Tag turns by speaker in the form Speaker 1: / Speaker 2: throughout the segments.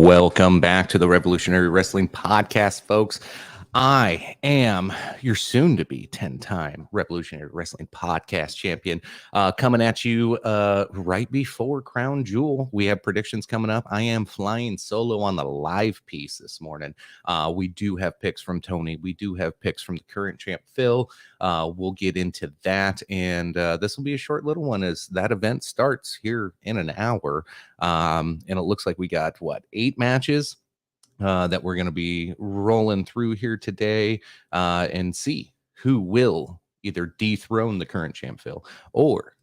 Speaker 1: Welcome back to the Revolutionary Wrestling Podcast, folks. I am your soon-to-be 10-time Revolutionary Wrestling Podcast champion, coming at you right before Crown Jewel. We have predictions coming up. I am flying solo on the live piece this morning. We do have picks from Tony. We do have picks from the current champ, Phil. We'll get into that, and this will be a short little one as that event starts here in an hour. And it looks like we got, 8 matches that we're going to be rolling through here today and see who will either dethrone the current champ Phil or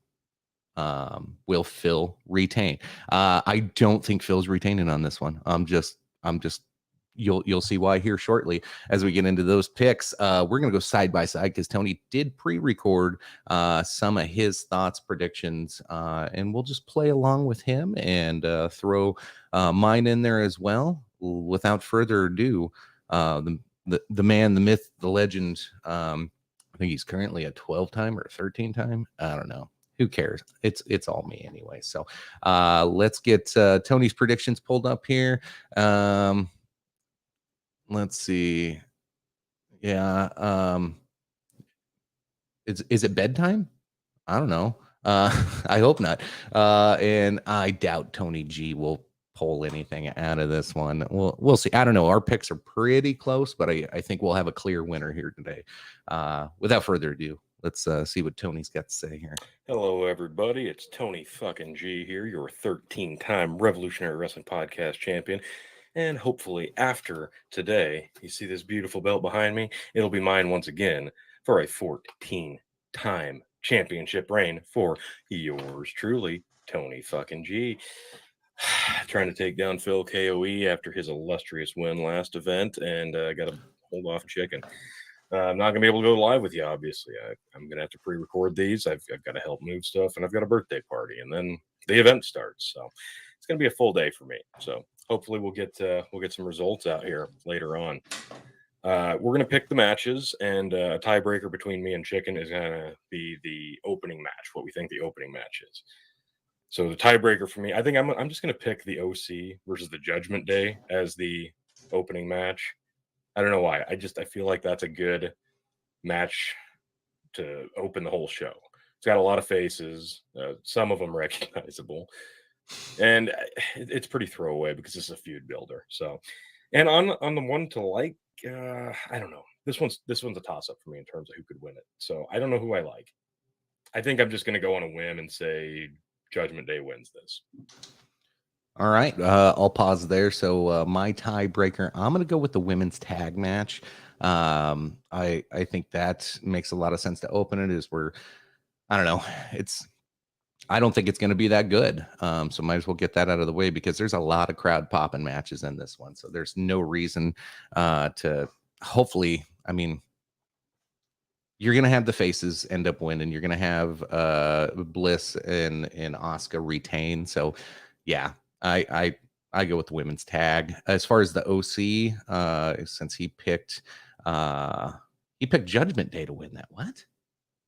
Speaker 1: will Phil retain. I don't think Phil's retaining on this one. I'm just you'll see why here shortly as we get into those picks. We're going to go side by side because Tony did pre-record some of his thoughts, predictions, and we'll just play along with him and throw mine in there as well. Without further ado, the man, the myth, the legend. I think he's currently a 12-time or 13-time. I don't know. Who cares? It's all me anyway. So let's get Tony's predictions pulled up here. Let's see. Yeah. Is it bedtime? I don't know. I hope not. And I doubt Tony G will pull anything out of this one. We'll see. I don't know. Our picks are pretty close, but I think we'll have a clear winner here today. Without further ado, let's see what Tony's got to say here.
Speaker 2: Hello, everybody. It's Tony fucking G here, your 13-time Revolutionary Wrestling Podcast champion. And hopefully after today, you see this beautiful belt behind me, it'll be mine once again for a 14-time championship reign for yours truly, Tony fucking G. Trying to take down Phil KOE after his illustrious win last event, and got to hold off chicken. I'm not going to be able to go live with you, obviously. I'm going to have to pre-record these. I've got to help move stuff, and I've got a birthday party, and then the event starts. So it's going to be a full day for me. So hopefully we'll get some results out here later on. We're going to pick the matches, and a tiebreaker between me and Chicken is going to be the opening match, what we think the opening match is. So the tiebreaker for me, I think I'm just going to pick the OC versus the Judgment Day as the opening match. I don't know why. I feel like that's a good match to open the whole show. It's got a lot of faces, some of them recognizable, and it's pretty throwaway because it's a feud builder. So, and on the one to like, I don't know. This one's a toss up for me in terms of who could win it. So I don't know who I like. I think I'm just going to go on a whim and say Judgment Day wins this.
Speaker 1: All right, I'll pause there. So my tiebreaker, I'm going to go with the women's tag match. I think that makes a lot of sense to open it. I don't know, I don't think it's going to be that good. So might as well get that out of the way because there's a lot of crowd popping matches in this one. So there's no reason to hopefully, I mean, you're going to have the faces end up winning. You're going to have Bliss and Asuka retain. So yeah, I go with the women's tag. As far as the OC, since he picked Judgment Day to win that. What?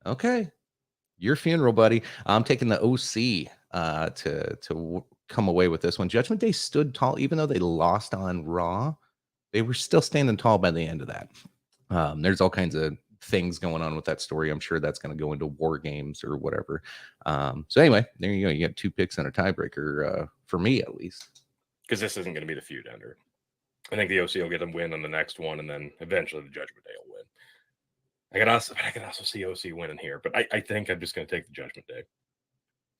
Speaker 1: Okay. Your funeral, buddy. I'm taking the OC to come away with this one. Judgment Day stood tall, even though they lost on Raw. They were still standing tall by the end of that. There's all kinds of things going on with that story. I'm sure that's going to go into War Games or whatever. So anyway, there you go. You got 2 picks and a tiebreaker for me, at least.
Speaker 2: Because this isn't going to be the feud ender. I think the OC will get a win on the next one, and then eventually the Judgment Day will win. I can also see OC winning here, but I think I'm just going to take the Judgment Day.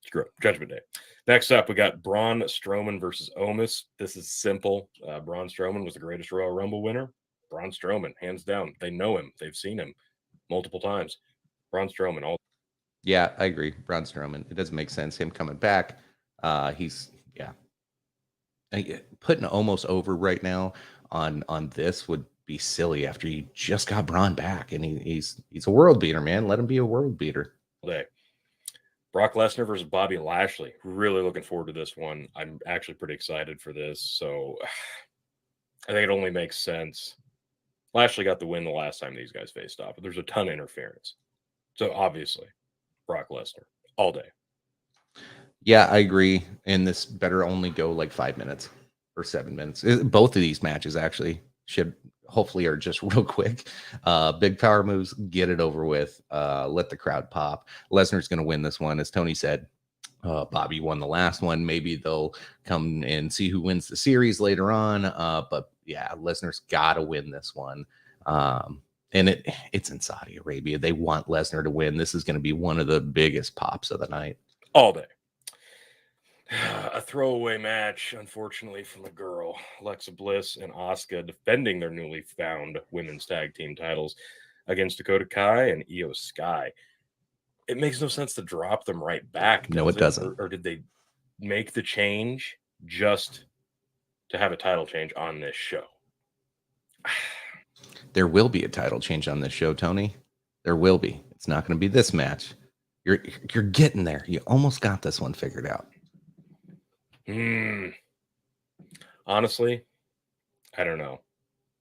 Speaker 2: Screw it, Judgment Day. Next up, we got Braun Strowman versus Omos. This is simple. Braun Strowman was the greatest Royal Rumble winner. Braun Strowman, hands down. They know him. They've seen him multiple times. Braun Strowman.
Speaker 1: Yeah, I agree. Braun Strowman. It doesn't make sense. Him coming back. Putting Omos over right now on this would be silly after you just got Braun back, and he's a world beater, man. Let him be a world beater.
Speaker 2: Day. Brock Lesnar versus Bobby Lashley. Really looking forward to this one. I'm actually pretty excited for this. So I think it only makes sense. Lashley got the win the last time these guys faced off, but there's a ton of interference. So obviously, Brock Lesnar all day.
Speaker 1: Yeah, I agree. And this better only go like 5 minutes. or 7 minutes. Both of these matches actually should hopefully are just real quick. Big power moves, get it over with. Let the crowd pop. Lesnar's going to win this one, as Tony said. Bobby won the last one. Maybe they'll come and see who wins the series later on. But yeah, Lesnar's got to win this one. And it's in Saudi Arabia. They want Lesnar to win. This is going to be one of the biggest pops of the night.
Speaker 2: All day. A throwaway match, unfortunately, from a girl. Alexa Bliss and Asuka defending their newly found women's tag team titles against Dakota Kai and Io Sky. It makes no sense to drop them right back.
Speaker 1: No, it doesn't.
Speaker 2: Or did they make the change just to have a title change on this show?
Speaker 1: There will be a title change on this show, Tony. There will be. It's not going to be this match. You're getting there. You almost got this one figured out.
Speaker 2: Honestly, I don't know.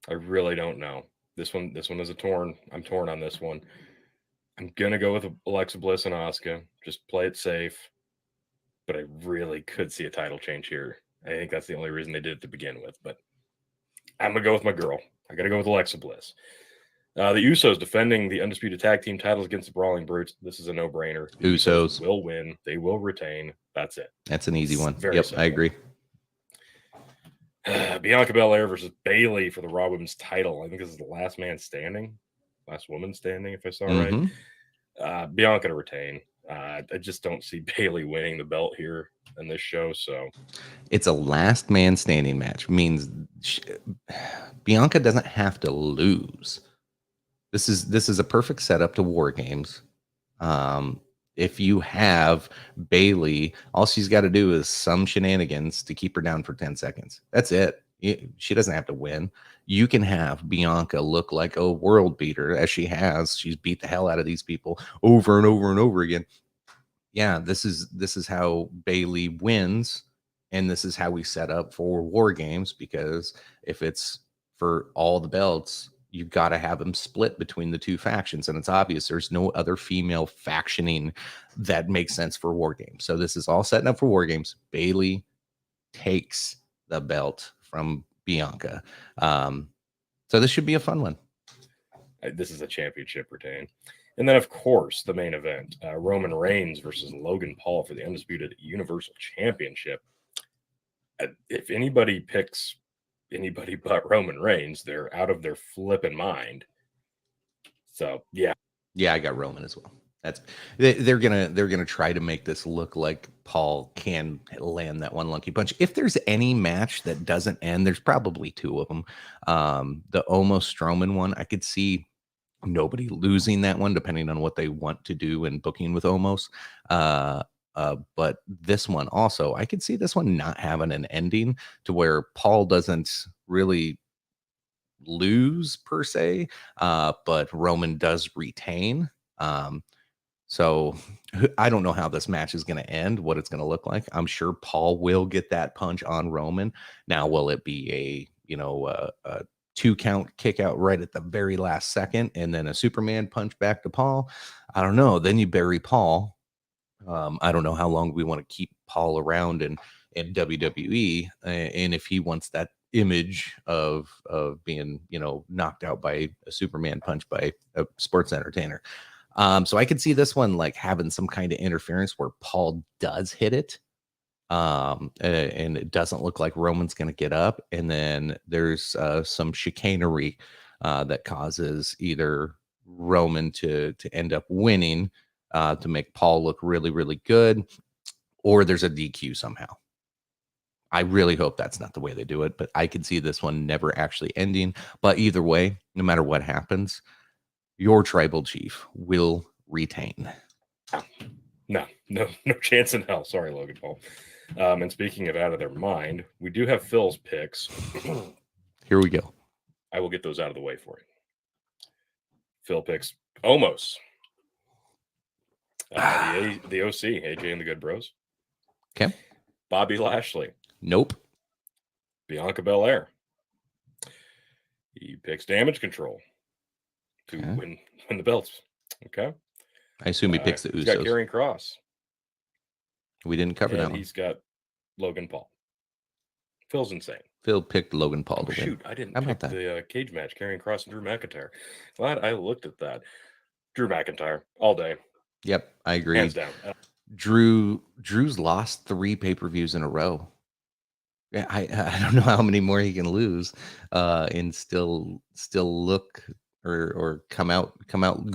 Speaker 2: I really don't know. This one is a torn. I'm torn on this one. I'm gonna go with Alexa Bliss and Asuka. Just play it safe. But I really could see a title change here. I think that's the only reason they did it to begin with. But I'm gonna go with my girl. I gotta go with Alexa Bliss. The Usos defending the undisputed tag team titles against the Brawling Brutes. This is a no-brainer. The
Speaker 1: Usos
Speaker 2: will win. They will retain. That's it.
Speaker 1: That's an easy one.
Speaker 2: Very
Speaker 1: yep,
Speaker 2: simple.
Speaker 1: I agree.
Speaker 2: Bianca Belair versus Bayley for the Raw Women's title. I think this is the last man standing. Last woman standing, if I saw right. Bianca to retain. I just don't see Bayley winning the belt here in this show. So
Speaker 1: it's a last man standing match. Means Bianca doesn't have to lose. This is a perfect setup to War Games. If you have Bayley, all she's got to do is some shenanigans to keep her down for 10 seconds. That's it. She doesn't have to win. You can have Bianca look like a world beater, as she has. She's beat the hell out of these people over and over and over again. Yeah, this is how Bayley wins, and this is how we set up for War Games, because if it's for all the belts, you've got to have them split between the two factions, and it's obvious there's no other female factioning that makes sense for War Games. So this is all setting up for War Games. Bayley takes the belt from Bianca. So this should be a fun one.
Speaker 2: This is a championship retain. And then, of course, the main event, Roman Reigns versus Logan Paul for the Undisputed Universal Championship. If anybody picks anybody but Roman Reigns, they're out of their flipping mind. So, yeah.
Speaker 1: Yeah, I got Roman as well. They're gonna try to make this look like Paul can land that one lucky punch. If there's any match that doesn't end, there's probably two of them. The Omos Strowman one, I could see nobody losing that one, depending on what they want to do in booking with Omos. But this one also, I could see this one not having an ending to where Paul doesn't really lose per se, but Roman does retain. So I don't know how this match is going to end, what it's going to look like. I'm sure Paul will get that punch on Roman. Now, will it be a 2 count kick out right at the very last second and then a Superman punch back to Paul? I don't know. Then you bury Paul. I don't know how long we want to keep Paul around in WWE, and if he wants that image of being knocked out by a Superman punch by a sports entertainer. So I could see this one like having some kind of interference where Paul does hit it, and it doesn't look like Roman's going to get up, and then there's some chicanery that causes either Roman to end up winning to make Paul look really, really good, or there's a DQ somehow. I really hope that's not the way they do it, but I could see this one never actually ending. But either way, no matter what happens, your tribal chief will retain.
Speaker 2: No chance in hell. Sorry, Logan Paul. And speaking of out of their mind, we do have Phil's picks.
Speaker 1: Here we go.
Speaker 2: I will get those out of the way for you. Phil picks Omos. The OC, AJ and the Good Bros.
Speaker 1: Okay.
Speaker 2: Bobby Lashley.
Speaker 1: Nope.
Speaker 2: Bianca Belair. He picks Damage Control to win the belts. Okay.
Speaker 1: I assume he picks the Usos.
Speaker 2: He's got Karrion Kross.
Speaker 1: We didn't cover that one.
Speaker 2: He's got Logan Paul. Phil's insane.
Speaker 1: Phil picked Logan Paul
Speaker 2: Oh,
Speaker 1: to win.
Speaker 2: shoot, I didn't
Speaker 1: How
Speaker 2: pick
Speaker 1: about that?
Speaker 2: the cage match, Karrion Kross and Drew McIntyre. Glad I looked at that. Drew McIntyre all day,
Speaker 1: Yep, I agree.
Speaker 2: hands down.
Speaker 1: Drew's lost 3 pay-per-views in a row. Yeah, I don't know how many more he can lose, and still look or come out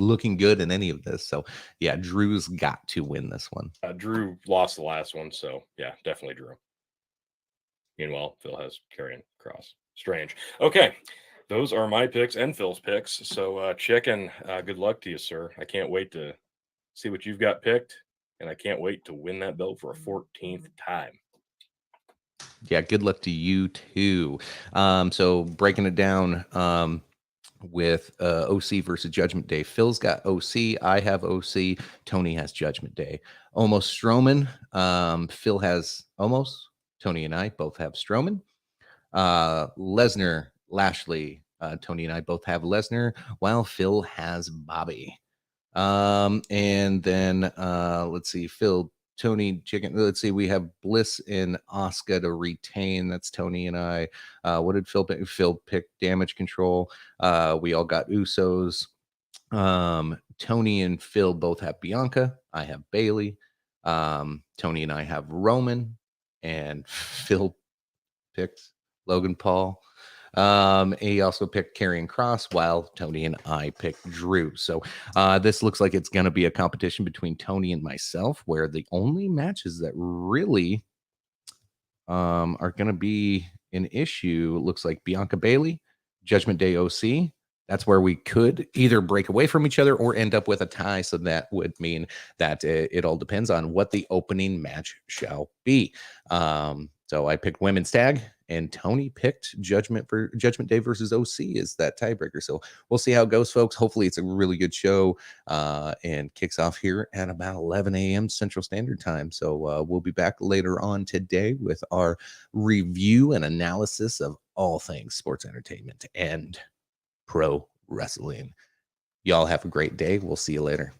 Speaker 1: looking good in any of this. So yeah, Drew's got to win this one.
Speaker 2: Drew lost the last one, so yeah, definitely Drew. Meanwhile, Phil has Karrion Kross. Strange. Okay, those are my picks and Phil's picks. So Chicken, good luck to you, sir. I can't wait to see what you've got picked, and I can't wait to win that belt for a 14th time.
Speaker 1: Yeah, good luck to you too. So breaking it down, with OC versus Judgment Day. Phil's got OC. I have OC. Tony has Judgment Day. Almost Strowman. Phil has almost. Tony and I both have Strowman. Lesnar, Lashley. Tony and I both have Lesnar, while Phil has Bobby. And then let's see, Phil, Tony, Chicken. Let's see, we have Bliss and Asuka to retain. That's Tony and I. What did Phil pick? Phil picked Damage Control. We all got Usos. Tony and Phil both have Bianca. I have Bailey. Tony and I have Roman, and Phil picked Logan Paul. He also picked Karrion Kross, while Tony and I picked Drew. So this looks like it's going to be a competition between Tony and myself, where the only matches that really are going to be an issue looks like Bianca Bailey, Judgment Day OC. That's where we could either break away from each other or end up with a tie. So that would mean that it all depends on what the opening match shall be. So I picked Women's Tag, and Tony picked Judgment Day versus OC is that tiebreaker. So we'll see how it goes, folks. Hopefully it's a really good show, and kicks off here at about 11 a.m. Central Standard Time. So we'll be back later on today with our review and analysis of all things sports entertainment and pro wrestling. Y'all have a great day. We'll see you later.